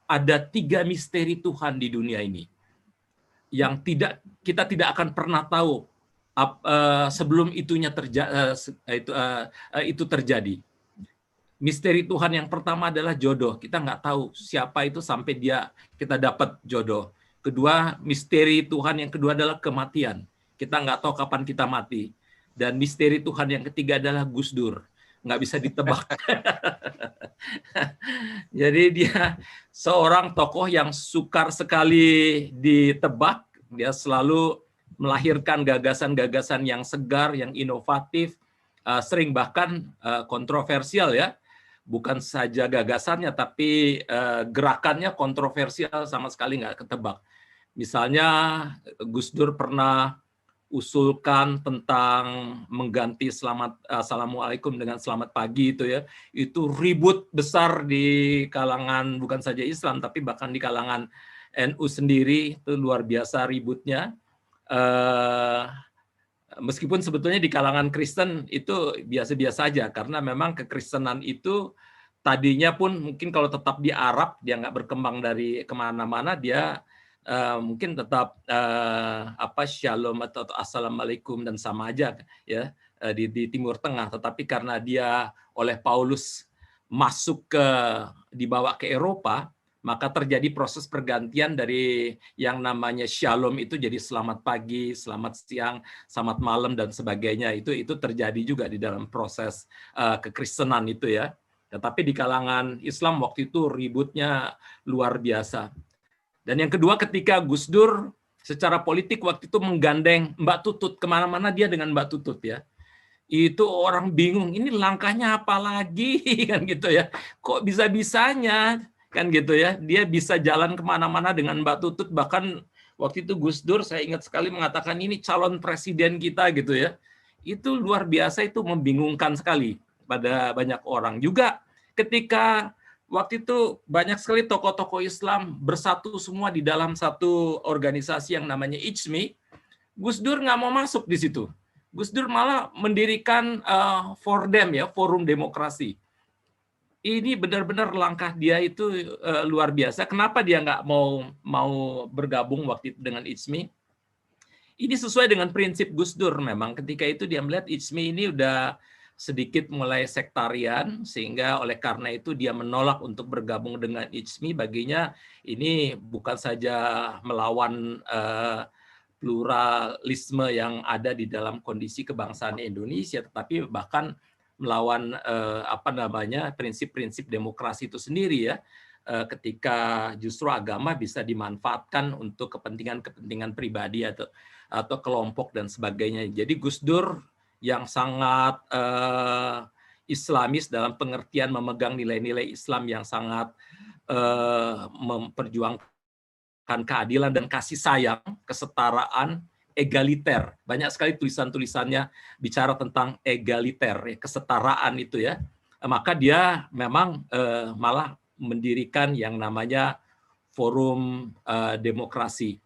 ada 3 misteri Tuhan di dunia ini yang kita tidak akan pernah tahu sebelum itu terjadi. Misteri Tuhan yang pertama adalah jodoh. Kita nggak tahu siapa itu sampai kita dapat jodoh. Kedua, misteri Tuhan yang kedua adalah kematian. Kita nggak tahu kapan kita mati. Dan misteri Tuhan yang ketiga adalah Gus Dur. Nggak bisa ditebak. Jadi dia seorang tokoh yang sukar sekali ditebak. Dia selalu melahirkan gagasan-gagasan yang segar, yang inovatif, sering bahkan kontroversial ya. Bukan saja gagasannya, tapi gerakannya kontroversial sama sekali nggak ketebak. Misalnya Gus Dur pernah usulkan tentang mengganti Assalamualaikum dengan selamat pagi itu ya. Itu ribut besar di kalangan bukan saja Islam, tapi bahkan di kalangan NU sendiri, itu luar biasa ributnya. Meskipun sebetulnya di kalangan Kristen itu biasa-biasa saja, karena memang kekristenan itu tadinya pun mungkin kalau tetap di Arab, dia nggak berkembang dari kemana-mana, dia mungkin tetap shalom atau assalamualaikum dan sama aja ya di Timur Tengah. Tetapi karena dia oleh Paulus dibawa ke Eropa, maka terjadi proses pergantian dari yang namanya shalom itu jadi selamat pagi, selamat siang, selamat malam dan sebagainya. Itu terjadi juga di dalam proses kekristenan itu ya. Tetapi di kalangan Islam waktu itu ributnya luar biasa. Dan yang kedua, ketika Gus Dur secara politik waktu itu menggandeng Mbak Tutut, kemana-mana dia dengan Mbak Tutut ya. Itu orang bingung, ini langkahnya apa lagi kan gitu ya. Kok bisa-bisanya kan gitu ya, dia bisa jalan kemana-mana dengan Mbak Tutut. Bahkan waktu itu Gus Dur saya ingat sekali mengatakan ini calon presiden kita gitu ya. Itu luar biasa, itu membingungkan sekali pada banyak orang. Juga ketika waktu itu banyak sekali tokoh-tokoh Islam bersatu semua di dalam satu organisasi yang namanya IJMI, Gus Dur nggak mau masuk di situ. Gus Dur malah mendirikan Fordem ya, Forum Demokrasi. Ini benar-benar langkah dia itu luar biasa. Kenapa dia nggak mau bergabung waktu itu dengan IJMI? Ini sesuai dengan prinsip Gus Dur memang. Ketika itu dia melihat IJMI ini udah sedikit mulai sektarian, sehingga oleh karena itu dia menolak untuk bergabung dengan IJMI. Baginya ini bukan saja melawan pluralisme yang ada di dalam kondisi kebangsaan Indonesia, tetapi bahkan melawan prinsip-prinsip demokrasi itu sendiri ya, ketika justru agama bisa dimanfaatkan untuk kepentingan pribadi atau kelompok dan sebagainya. Jadi Gus Dur yang sangat Islamis dalam pengertian memegang nilai-nilai Islam yang sangat memperjuangkan keadilan dan kasih sayang, kesetaraan, egaliter. Banyak sekali tulisan-tulisannya bicara tentang egaliter, kesetaraan itu ya. Maka dia memang malah mendirikan yang namanya Forum Demokrasi.